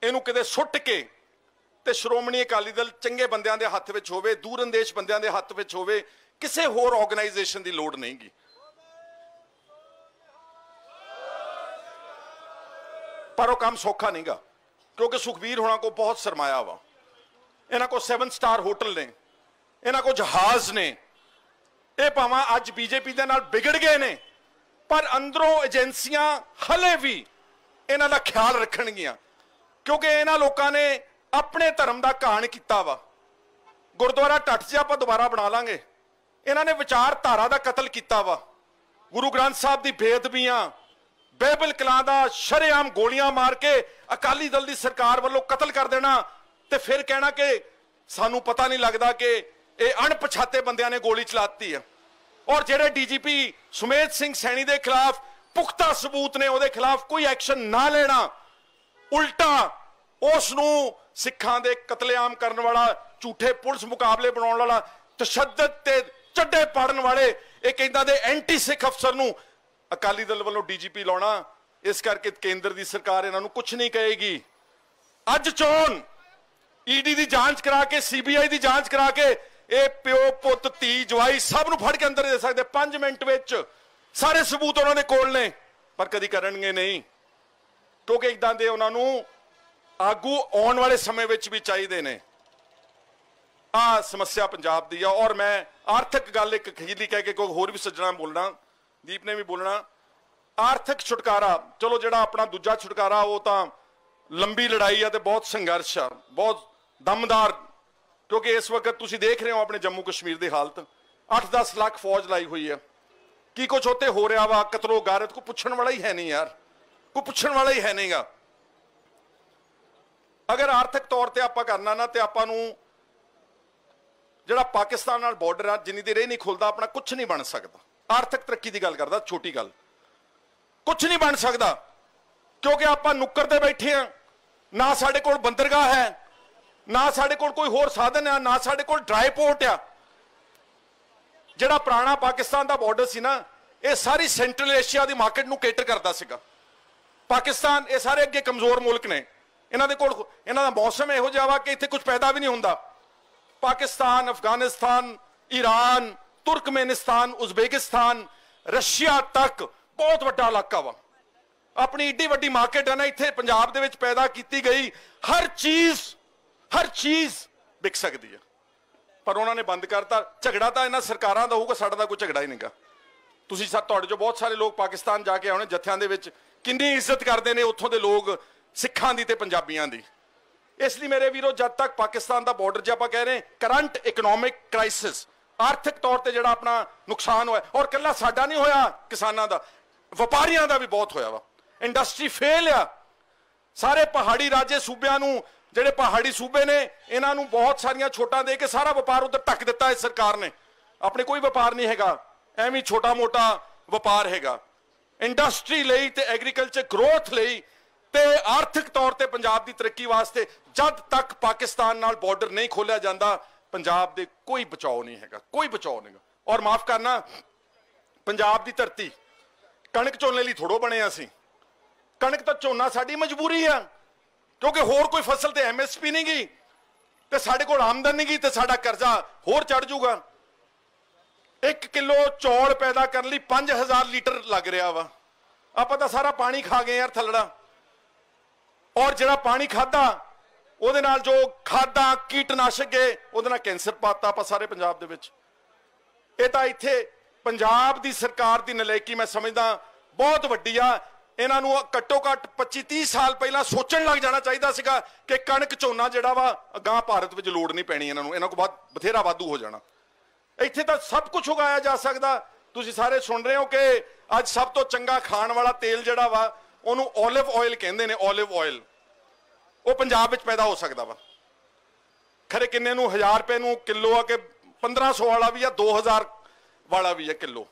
इनू किते सुट के ते श्रोमणी अकाली दल चंगे बंदियां दे हत्थ विच होवे, दूरअंदेश बंदियां दे हत्थ विच होवे, किसी होर ऑर्गेनाइजेशन की लोड़ नहीं गी। पर वो काम सौखा नहीं गा, क्योंकि सुखबीर होना को बहुत सरमाया वा, इन्हां को 7 स्टार होटल ने, इन्हां को जहाज ने, ये भावां अज बीजेपी दे नाल बिगड़ गए ने, पर अंदरों एजेंसियां हले भी इन्हां दा ख्याल रखणगियां, क्योंकि इन्हां लोकां ने अपने धर्म का घाण किया वा। गुरुद्वारा ढट से आपां दोबारा बना लांगे, इन्हां ने विचारधारा का कतल किया वा, गुरु ग्रंथ साहब की बेअदबियां, बाइबल कलां दा शरेआम गोलियां मार के अकाली दल की सरकार वालों कतल कर देना, ते फिर कहना कि सानू पता नहीं लगता कि ये अणपछाते बंदियां ने गोली चलाती है। और जेडे DGP सुमेध सिंह सैनी के खिलाफ पुख्ता सबूत ने, उहदे खिलाफ कोई एक्शन ना लेना, उल्टा उसनू सिखां दे कतलेआम करने वाला, झूठे पुलिस मुकाबले बनाने वाला, तशद्दद ते चड्डे पाड़न वाले एक कहंदा दे एंटी सिख अफसर नू अकाली दल वालों DGP लाउणा, इस करके केंद्र की सरकार इन्हां नू कुछ नहीं कहेगी। अज चोन ED की जांच करा के, CBI की जांच करा के ये प्यो पुत धी जवाई सब नू फड़ के अंदर दे सकते 5 मिनट विच, सारे सबूत उन्होंने कोल ने, पर कदी करनगे नहीं, क्योंकि इदां दे उन्हां नू आगू आने वाले समय विच भी चाहिए ने। आ समस्या पंजाब दी है। और मैं आर्थिक गल एक खीरली कह के कोई होर भी सज्जना बोलना, दीप ने भी बोलना, आर्थिक छुटकारा चलो जिहड़ा अपना दूजा छुटकारा वो तो लंबी लड़ाई है, तो बहुत संघर्ष है, बहुत दमदार, क्योंकि इस वक्त तुसीं देख रहे हो अपने जम्मू कश्मीर की हालत, 8-10 लाख फौज लाई हुई है, की कुछ उत्ते हो रहा वा, कतलो गारत, कोई पुछण वाला ही है नहीं यार, कोई पुछण वाला ही है नहीं गा। अगर आर्थिक तौर पर आप करना ना, तो आपां नूं जिहड़ा पाकिस्तान नाल बॉर्डर आ जिन्नी देर नहीं खुलता अपना कुछ नहीं बन सकता। आर्थिक तरक्की की गल करदा, छोटी गल, कुछ नहीं बन सकता, क्योंकि आप नुक्कर ते बैठे हैं, ना साडे कोल बंदरगाह है, ना साडे कोल कोई होर साधन है, ना साडे कोल ड्राई पोर्ट आ। जिहड़ा पुराना पाकिस्तान का बॉर्डर सी ना, ये सारी सेंट्रल एशिया की मार्केट नूं केटर करता सीगा। पाकिस्तान ये सारे अगे कमजोर मुल्क ने, इन्हां दे कोल इन्हां दा मौसम इहो जिहा वा कि इत्थे कुछ पैदा भी नहीं हुंदा। Pakistan, Afghanistan, Iran, Turkmenistan, Uzbekistan, Russia तक बहुत वड्डा इलाका वा, अपनी एडी वड्डी मार्केट है ना, इत्थे पंजाब दे विच पैदा की गई हर चीज बिक सकती है, पर उन्होंने बंद करता। झगड़ा तो इन्हां सरकारां दा होऊगा, साडा तां कोई झगड़ा ही नहींगा। तुसीं तुहाडे जो बहुत सारे लोग पाकिस्तान जाके आउणे जत्थियां दे विच किन्नी इज्जत करते हैं उत्थों के लोग सिखां दी ते पंजाबियां दी। इसलिए मेरे वीरो, जब तक पाकिस्तान का बॉर्डर जो आप कह रहे हैं करंट इकनॉमिक क्राइसिस, आर्थिक तौर पर जो अपना नुकसान होया, और कला साडा नहीं होया, किसानां दा, व्यापारियों का भी बहुत होया वा। इंडस्ट्री फेल आ। सारे पहाड़ी राज्य सूबे नूं, ਜਿਹੜੇ पहाड़ी सूबे ने, इन्हां नूं बहुत सारियां छोटां दे के सारा वपार उधर ढक दिता है सरकार ने। अपने कोई व्यापार नहीं हैगा, ਐਵੇਂ छोटा मोटा व्यापार हैगा। इंडस्ट्री लई ते एग्रीकल्चर ग्रोथ लई ते आर्थिक तौर ते पंजाब दी तरक्की वास्ते जद तक पाकिस्तान नाल बॉर्डर नहीं खोलिया जांदा, पंजाब दे कोई बचाओ नहीं हैगा, कोई बचाओ नहीं। और माफ करना, पंजाब दी धरती कणक झोने लई थोड़ो बने असीं। कणक तो झोना साडी मजबूरी आ, क्योंकि होर कोई फसल ते MSP नहीं गई ते साडे कोल आमदन नहीं गई ते साडा कर्जा होर चढ़ जूगा। 1 किलो चौल पैदा करने लई 5000 लीटर लग रहा वा। आपां तां सारा पानी खा गए यार थलड़ा। और जिहड़ा पानी खादा ਉਹਦੇ ਨਾਲ जो खादा कीटनाशक गए ਉਹਦੇ ਨਾਲ कैंसर पाता ਆਪਾਂ सारे पंजाब ਦੇ ਵਿੱਚ। ਇਹ ਤਾਂ ਇੱਥੇ पंजाब ਦੀ ਸਰਕਾਰ ਦੀ ਨਲਾਇਕੀ मैं समझदा बहुत ਵੱਡੀ ਆ। ਇਹਨਾਂ ਨੂੰ ਘੱਟੋ ਘੱਟ 25-30 ਸਾਲ ਪਹਿਲਾਂ ਸੋਚਣ ਲੱਗ ਜਾਣਾ ਚਾਹੀਦਾ ਸੀਗਾ ਕਿ ਕਣਕ ਝੋਨਾ ਜਿਹੜਾ ਵਾ ਅਗਾਂਹ ਭਾਰਤ ਵਿੱਚ ਲੋੜ ਨਹੀਂ ਪੈਣੀ ਇਹਨਾਂ ਨੂੰ, ਇਹਨਾਂ ਕੋਲ ਬਾਅਦ ਬਥੇਰਾ ਵਾਧੂ ਹੋ ਜਾਣਾ। ਇੱਥੇ ਤਾਂ ਸਭ ਕੁਝ ਉਗਾਇਆ ਜਾ ਸਕਦਾ। ਤੁਸੀਂ ਸਾਰੇ ਸੁਣ ਰਹੇ ਹੋ ਕਿ ਅੱਜ ਸਭ ਤੋਂ ਚੰਗਾ ਖਾਣ ਵਾਲਾ ਤੇਲ ਜਿਹੜਾ ਵਾ ਉਹਨੂੰ ਓਲਿਵ ਆਇਲ ਕਹਿੰਦੇ ਨੇ। ਓਲਿਵ ਆਇਲ ਉਹ ਪੰਜਾਬ ਵਿੱਚ ਪੈਦਾ ਹੋ ਸਕਦਾ ਵਾ। ਖਰੇ ਕਿੰਨੇ ਨੂੰ 1000 ਰੁਪਏ ਨੂੰ ਕਿਲੋ ਆ ਕਿ 1500 ਵਾਲਾ ਵੀ ਆ, 2000 ਵਾਲਾ ਵੀ ਆ ਕਿਲੋ,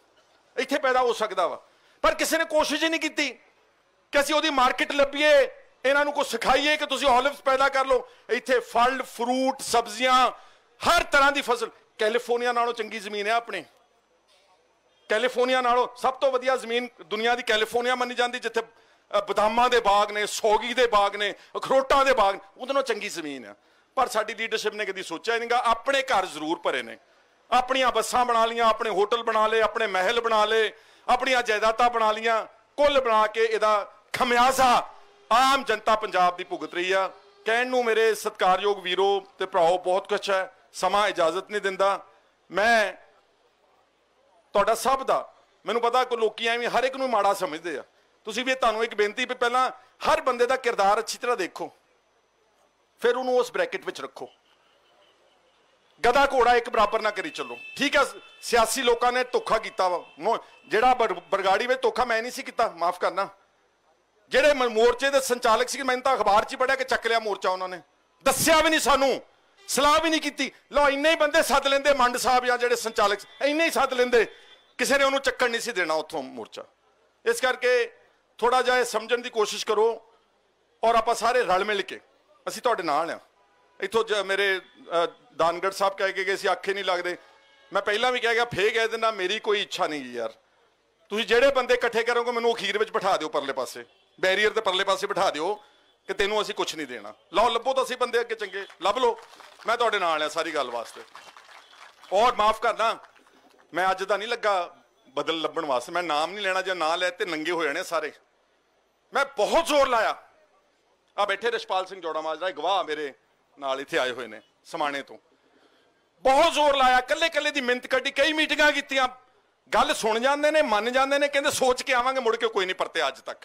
ਇੱਥੇ ਪੈਦਾ ਹੋ ਸਕਦਾ ਵਾ। ਪਰ ਕਿਸੇ ਨੇ ਕੋਸ਼ਿਸ਼ ਹੀ ਨਹੀਂ ਕੀਤੀ ਕਿ ਅਸੀਂ ਉਹਦੀ ਮਾਰਕੀਟ ਲੱਭੀਏ, ਇਹਨਾਂ ਨੂੰ ਕੁਝ ਸਿਖਾਈਏ ਕਿ ਤੁਸੀਂ ਓਲਿਵਸ ਪੈਦਾ ਕਰ ਲਓ। ਇੱਥੇ ਫਲ ਫਰੂਟ ਸਬਜ਼ੀਆਂ ਹਰ ਤਰ੍ਹਾਂ ਦੀ ਫਸਲ। ਕੈਲੀਫੋਰਨੀਆ ਨਾਲੋਂ ਚੰਗੀ ਜ਼ਮੀਨ ਹੈ ਆਪਣੀ। ਕੈਲੀਫੋਰਨੀਆ ਨਾਲੋਂ ਸਭ ਤੋਂ ਵਧੀਆ ਜ਼ਮੀਨ ਦੁਨੀਆ ਦੀ ਕੈਲੀਫੋਰਨੀਆ ਮੰਨੀ ਜਾਂਦੀ, ਜਿੱਥੇ ਬਦਾਮਾਂ ਦੇ ਬਾਗ ਨੇ, ਸੌਗੀ ਦੇ ਬਾਗ ਨੇ, ਅਖਰੋਟਾਂ ਦੇ ਬਾਗ, ਉਹਦੇ ਨਾਲੋਂ ਚੰਗੀ ਜ਼ਮੀਨ ਆ। ਪਰ ਸਾਡੀ ਲੀਡਰਸ਼ਿਪ ਨੇ ਕਦੀ ਸੋਚਿਆ ਨਹੀਂਗਾ। ਆਪਣੇ ਘਰ ਜ਼ਰੂਰ ਭਰੇ ਨੇ, ਆਪਣੀਆਂ ਬੱਸਾਂ ਬਣਾ ਲੀਆਂ, ਆਪਣੇ ਹੋਟਲ ਬਣਾ ਲਏ, ਆਪਣੇ ਮਹਿਲ ਬਣਾ ਲਏ, ਆਪਣੀਆਂ ਜਾਇਦਾਦਾਂ ਬਣਾ ਲੀਆਂ। ਕੁੱਲ ਬਣਾ ਕੇ ਇਹਦਾ ਖਮਿਆਜ਼ਾ ਆਮ ਜਨਤਾ ਪੰਜਾਬ ਦੀ ਭੁਗਤ ਰਹੀ ਆ। ਕਹਿਣ ਨੂੰ ਮੇਰੇ ਸਤਿਕਾਰਯੋਗ ਵੀਰੋ ਤੇ ਭਰਾਓ ਬਹੁਤ ਕੁਛ ਹੈ, ਸਮਾਂ ਇਜਾਜ਼ਤ ਨਹੀਂ ਦਿੰਦਾ। ਮੈਂ ਤੁਹਾਡਾ ਸਭ ਦਾ, ਮੈਨੂੰ ਪਤਾ ਕੋਈ ਲੋਕੀ ਐਵੇਂ ਹਰ ਇੱਕ ਨੂੰ ਮਾੜਾ ਸਮਝਦੇ ਆ। ਤੁਸੀਂ ਵੀ ਤੁਹਾਨੂੰ ਇੱਕ ਬੇਨਤੀ ਵੀ ਪਹਿਲਾਂ ਹਰ ਬੰਦੇ ਦਾ ਕਿਰਦਾਰ ਅੱਛੀ ਤਰ੍ਹਾਂ ਦੇਖੋ, ਫਿਰ ਉਹਨੂੰ ਉਸ ਬ੍ਰੈਕਟ ਵਿੱਚ ਰੱਖੋ। ਗਧਾ ਘੋੜਾ ਇੱਕ ਬਰਾਬਰ ਨਾ ਕਰੀ ਚੱਲੋ। ਠੀਕ ਹੈ, ਸਿਆਸੀ ਲੋਕਾਂ ਨੇ ਧੋਖਾ ਕੀਤਾ ਵਾ। ਜਿਹੜਾ ਬਰਗਾੜੀ ਵਿੱਚ ਧੋਖਾ ਮੈਂ ਨਹੀਂ ਸੀ ਕੀਤਾ, ਮਾਫ ਕਰਨਾ। ਜਿਹੜੇ ਮੋਰਚੇ ਦੇ ਸੰਚਾਲਕ ਸੀ, ਮੈਨੂੰ ਤਾਂ ਅਖਬਾਰ 'ਚ ਪੜਿਆ ਕਿ ਚੱਕ ਲਿਆ ਮੋਰਚਾ ਉਹਨਾਂ ਨੇ, ਦੱਸਿਆ ਵੀ ਨਹੀਂ ਸਾਨੂੰ, ਸਲਾਹ ਵੀ ਨਹੀਂ ਕੀਤੀ। ਲਓ ਇੰਨੇ ਹੀ ਬੰਦੇ ਸੱਦ ਲੈਂਦੇ, ਮੰਡ ਸਾਹਿਬ ਜਾਂ ਜਿਹੜੇ ਸੰਚਾਲਕ ਇੰਨੇ ਹੀ ਸੱਦ ਲੈਂਦੇ, ਕਿਸੇ ਨੇ ਉਹਨੂੰ ਚੱਕਣ ਨਹੀਂ ਸੀ ਦੇਣਾ ਉੱਥੋਂ ਮੋਰਚਾ। ਇਸ ਕਰਕੇ ਥੋੜਾ ਜਿਹਾ ਇਹ ਸਮਝਣ ਦੀ ਕੋਸ਼ਿਸ਼ ਕਰੋ ਔਰ ਆਪਾਂ ਸਾਰੇ ਰਲ ਮਿਲ ਕੇ, ਅਸੀਂ ਤੁਹਾਡੇ ਨਾਲ ਆ। ਇੱਥੋਂ ਮੇਰੇ ਦਾਨਗੜ ਸਾਹਿਬ ਕਹਿ ਕੇ ਗਏ ਸੀ ਆਖੇ ਨਹੀਂ ਲੱਗਦੇ। ਮੈਂ ਪਹਿਲਾਂ ਵੀ ਕਹਿ ਗਿਆ, ਫੇਰ ਕਹਿ ਦਿੰਦਾ, ਮੇਰੀ ਕੋਈ ਇੱਛਾ ਨਹੀਂ ਯਾਰ। ਤੁਸੀਂ ਜਿਹੜੇ ਬੰਦੇ ਇਕੱਠੇ ਕਰੋਗੇ ਮੈਨੂੰ ਅਖੀਰ ਵਿੱਚ ਬਿਠਾ ਦਿਓ ਪਰਲੇ ਪਾਸੇ, ਬੈਰੀਅਰ ਦੇ ਪਰਲੇ ਪਾਸੇ ਬਿਠਾ ਦਿਓ ਕਿ ਤੈਨੂੰ ਅਸੀਂ ਕੁਝ ਨਹੀਂ ਦੇਣਾ। ਲਓ ਲੱਭੋ ਤਾਂ ਅਸੀਂ ਬੰਦੇ ਅੱਗੇ ਚੰਗੇ ਲੱਭ ਲਓ, ਮੈਂ ਤੁਹਾਡੇ ਨਾਲ ਆ ਸਾਰੀ ਗੱਲ ਵਾਸਤੇ। ਔਰ ਮਾਫ ਕਰਨਾ, ਮੈਂ ਅੱਜ ਦਾ ਨਹੀਂ ਲੱਗਾ ਬਦਲ ਲੱਭਣ ਵਾਸਤੇ, ਮੈਂ ਨਾਮ ਨਹੀਂ ਲੈਣਾ, ਜੇ ਨਾਂ ਲੈ ਤੇ ਨੰਗੇ ਹੋ ਜਾਣੇ ਸਾਰੇ। ਮੈਂ ਬਹੁਤ ਜ਼ੋਰ ਲਾਇਆ। ਆ ਬੈਠੇ ਰਸ਼ਪਾਲ ਸਿੰਘ ਜੋੜਾ ਮਾਜਰਾ ਗਵਾਹ ਮੇਰੇ ਨਾਲ ਇੱਥੇ ਆਏ ਹੋਏ ਨੇ ਸਮਾਣੇ ਤੋਂ। ਬਹੁਤ ਜ਼ੋਰ ਲਾਇਆ, ਕੱਲੇ ਕੱਲੇ ਦੀ ਮਿਹਨਤ ਕੱਢੀ, ਕਈ ਮੀਟਿੰਗਾਂ ਕੀਤੀਆਂ। ਗੱਲ ਸੁਣ ਜਾਂਦੇ ਨੇ, ਮੰਨ ਜਾਂਦੇ ਨੇ, ਕਹਿੰਦੇ ਸੋਚ ਕੇ ਆਵਾਂਗੇ, ਮੁੜ ਕੇ ਕੋਈ ਨਹੀਂ ਪਰਤੇ ਅੱਜ ਤੱਕ।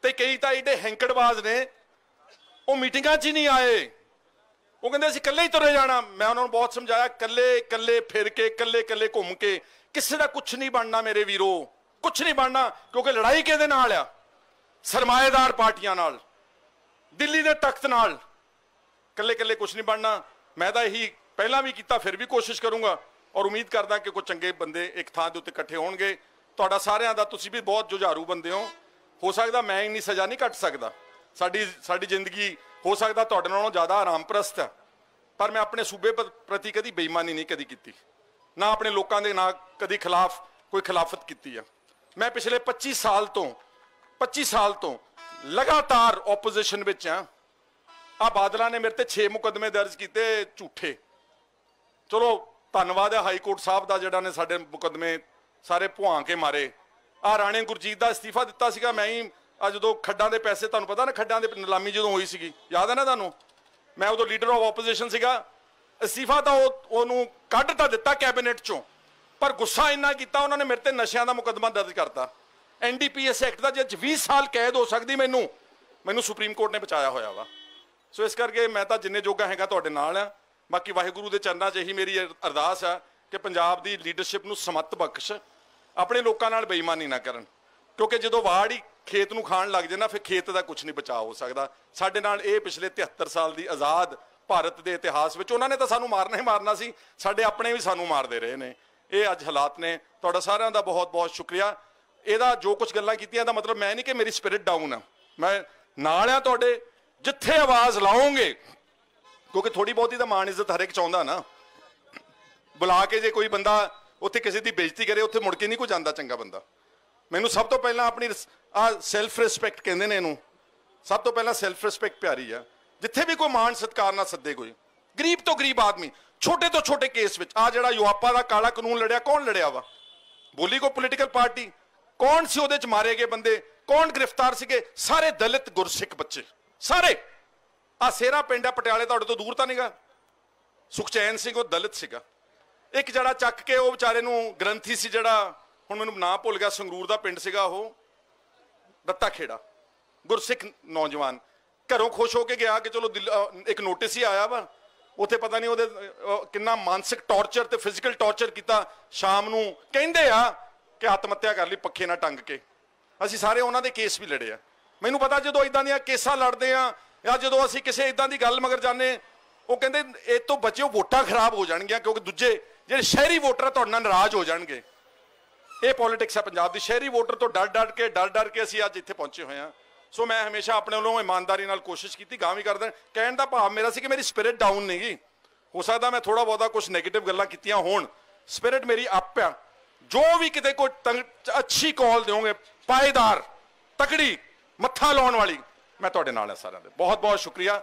ਤੇ ਕਈ ਤਾਂ ਏਡੇ ਹੈਂਕੜਬਾਜ਼ ਨੇ, ਉਹ ਮੀਟਿੰਗਾਂ 'ਚ ਹੀ ਨਹੀਂ ਆਏ। ਉਹ ਕਹਿੰਦੇ ਅਸੀਂ ਇਕੱਲੇ ਹੀ ਤੁਰੇ ਜਾਣਾ। ਮੈਂ ਉਹਨਾਂ ਨੂੰ ਬਹੁਤ ਸਮਝਾਇਆ, ਇਕੱਲੇ ਇਕੱਲੇ ਫਿਰ ਕੇ, ਇਕੱਲੇ ਇਕੱਲੇ ਘੁੰਮ ਕੇ ਕਿਸੇ ਦਾ ਕੁਛ ਨਹੀਂ ਬਣਨਾ ਮੇਰੇ ਵੀਰੋ, ਕੁਛ ਨਹੀਂ ਬਣਨਾ। ਕਿਉਂਕਿ ਲੜਾਈ ਕਿਹਦੇ ਨਾਲ ਆ? ਸਰਮਾਏਦਾਰ ਪਾਰਟੀਆਂ ਨਾਲ, ਦਿੱਲੀ ਦੇ ਤਖਤ ਨਾਲ। ਇਕੱਲੇ ਇਕੱਲੇ ਕੁਛ ਨਹੀਂ ਬਣਨਾ। ਮੈਂ ਤਾਂ ਇਹੀ ਪਹਿਲਾਂ ਵੀ ਕੀਤਾ, ਫਿਰ ਵੀ ਕੋਸ਼ਿਸ਼ ਕਰੂੰਗਾ ਔਰ ਉਮੀਦ ਕਰਦਾ ਕਿ ਕੋਈ ਚੰਗੇ ਬੰਦੇ ਇੱਕ ਥਾਂ ਦੇ ਉੱਤੇ ਇਕੱਠੇ ਹੋਣਗੇ। ਤੁਹਾਡਾ ਸਾਰਿਆਂ ਦਾ, ਤੁਸੀਂ ਵੀ ਬਹੁਤ ਜੁਝਾਰੂ ਬੰਦੇ ਹੋ ਸਕਦਾ ਮੈਂ ਇੰਨੀ ਸਜ਼ਾ ਨਹੀਂ ਕੱਟ ਸਕਦਾ। ਸਾਡੀ ਜ਼ਿੰਦਗੀ ਹੋ ਸਕਦਾ ਤੁਹਾਡੇ ਨਾਲੋਂ ਜ਼ਿਆਦਾ ਆਰਾਮਪ੍ਰਸਤ ਹੈ, ਪਰ ਮੈਂ ਆਪਣੇ ਸੂਬੇ ਪ੍ਰਤੀ ਕਦੀ ਬੇਈਮਾਨੀ ਨਹੀਂ ਕਦੀ ਕੀਤੀ, ਨਾ ਆਪਣੇ ਲੋਕਾਂ ਦੇ ਨਾ ਕਦੀ ਖਿਲਾਫ ਕੋਈ ਖਿਲਾਫਤ ਕੀਤੀ ਆ। ਮੈਂ ਪਿਛਲੇ 25 ਸਾਲ ਤੋਂ ਲਗਾਤਾਰ ਆਪੋਜੀਸ਼ਨ ਵਿੱਚ ਆ। ਆ ਬਾਦਲਾਂ ਨੇ ਮੇਰੇ ਤੇ 6 ਮੁਕੱਦਮੇ ਦਰਜ ਕੀਤੇ ਝੂਠੇ। ਚਲੋ ਧੰਨਵਾਦ ਹੈ ਹਾਈ ਕੋਰਟ ਸਾਹਿਬ ਦਾ, ਜਿਹੜਾ ਨੇ ਸਾਡੇ ਮੁਕੱਦਮੇ ਸਾਰੇ ਭੁਆਂ ਕੇ ਮਾਰੇ। ਆ ਰਾਣੇ ਗੁਰਜੀਤ ਦਾ ਅਸਤੀਫਾ ਦਿੱਤਾ ਸੀਗਾ ਮੈਂ ਹੀ। ਆ ਜਦੋਂ ਖੱਡਾਂ ਦੇ ਪੈਸੇ, ਤੁਹਾਨੂੰ ਪਤਾ ਨਾ ਖੱਡਾਂ ਦੇ ਨਿਲਾਮੀ ਜਦੋਂ ਹੋਈ ਸੀਗੀ, ਯਾਦ ਹੈ ਨਾ ਤੁਹਾਨੂੰ? ਮੈਂ ਉਦੋਂ ਲੀਡਰ ਆਫ ਆਪੋਜੀਸ਼ਨ ਸੀਗਾ। ਅਸਤੀਫਾ ਤਾਂ ਉਹਨੂੰ ਕੱਢ ਤਾਂ ਦਿੱਤਾ ਕੈਬਨਿਟ ਚੋਂ, ਪਰ ਗੁੱਸਾ ਇੰਨਾ ਕੀਤਾ ਉਹਨਾਂ ਨੇ ਮੇਰੇ ਤੇ ਨਸ਼ਿਆਂ ਦਾ ਮੁਕੱਦਮਾ ਦਰਜ ਕਰਤਾ। NDPS ਐਕਟ ਦਾ ਜੇ 20 ਸਾਲ ਕੈਦ ਹੋ ਸਕਦੀ ਮੈਨੂੰ ਸੁਪਰੀਮ ਕੋਰਟ ਨੇ ਬਚਾਇਆ ਹੋਇਆ ਵਾ। ਸੋ ਇਸ ਕਰਕੇ ਮੈਂ ਤਾਂ ਜਿੰਨੇ ਜੋਗਾ ਹੈਗਾ ਤੁਹਾਡੇ ਨਾਲ ਆ। ਬਾਕੀ ਵਾਹਿਗੁਰੂ ਦੇ ਚਰਨਾਂ 'ਚ ਇਹੀ ਮੇਰੀ ਅਰਦਾਸ ਆ ਕਿ ਪੰਜਾਬ ਦੀ ਲੀਡਰਸ਼ਿਪ ਨੂੰ ਸਮੱਤ ਬਖਸ਼, ਆਪਣੇ ਲੋਕਾਂ ਨਾਲ ਬੇਈਮਾਨੀ ਨਾ ਕਰਨ। ਕਿਉਂਕਿ ਜਦੋਂ ਵਾਰਡ ਹੀ खेत नूं खाण लग जाए ना, फिर खेत का कुछ नहीं बचाव हो सकता। साडे नाल ये पिछले 73 साल की आज़ाद भारत के इतिहास में उन्होंने तो सानू मारना ही मारना सी, साडे अपने भी सानू मारते रहे ने। ये अज हालात ने। तुहाडा सारिआं दा बहुत बहुत शुक्रिया। ਇਹਦਾ जो कुछ गल्लां कीतियां दा मतलब मैं नहीं कि मेरी स्पिरिट डाउन है, मैं नाल आ तुहाडे, जिथे आवाज़ लाओगे, क्योंकि थोड़ी बहुती तो मान इज्जत हर एक चाहुंदा ना। बुला के जे कोई बंदा उत्थे किसी की बेइज्जती करे, उत्थे मुड़ के नहीं कोई जांदा चंगा बंदा। मैनूं सब तो पहला अपनी सैल्फ रिस्पैक्ट कहंदे ने इहनूं, सब तो पहला सैल्फ रिस्पैक्ट प्यारी है। जिथे भी कोई मान सत्कार ना सदे, कोई गरीब तो गरीब आदमी, छोटे तो छोटे केस विच आ जिहड़ा युआपा दा काला कानून लड़िया, कौन लड़िया वा? बोली कोई पोलीटिकल पार्टी? कौन सी उहदे च मारे गए बंदे? कौन गिरफ्तार सीगे? सारे दलित गुरसिख बच्चे, सारे। आ सेरा पिंड है पटियाले, तुहाडे तो दूर तो नहींगा। सुखचैन सिंह वो दलित सीगा। एक जड़ा चक के वो बेचारे नूं ग्रंथी सी, जड़ा हुण मैनूं नाम भुल गया, संगरूर दा पिंड सीगा, वो दत्ता खेड़ा, गुरसिख नौजवान, घरों खुश होके गया कि चलो एक नोटिस ही आया वा, उत्थे पता नहीं वो कितना मानसिक टॉर्चर ते फिजिकल टॉर्चर किया। शाम नूं कहंदे आ कि आत्महत्या कर ली पक्खे ना टंग के। असीं सारे उन्हां दे केस भी लड़े आ। मैनूं पता जदों इदां दीयां केसां लड़दे आ या जदों असीं किसी इदां दी गल मगर जाने, वो कहंदे इह तों बचिओ, वोटां खराब हो जाणगीआं, क्योंकि दूजे ਜਿਹੜੇ शहरी वोटर आ तुहाडे नाल नाराज़ हो जाणगे। ये पॉलिटिक्स है पंजाब की। शहरी वोटर तो डर डर के असीं अज इत्थे पहुंचे हुए हैं। सो मैं हमेशा अपने वालों ईमानदारी नाल कोशिश की, गां भी करदा। कहण दा भाव मेरा सी कि मेरी स्पिरिट डाउन नहीं गी। हो सकदा मैं थोड़ा बहुता कुछ नैगेटिव गल्लां कीतियां होण, स्पिरिट मेरी अप आ। जो भी किते कोई अच्छी कॉल दोगे, पाएदार, तकड़ी, मत्था लाउण वाली, मैं तुहाडे नाल हां सारिआं दे। बहुत बहुत शुक्रिया।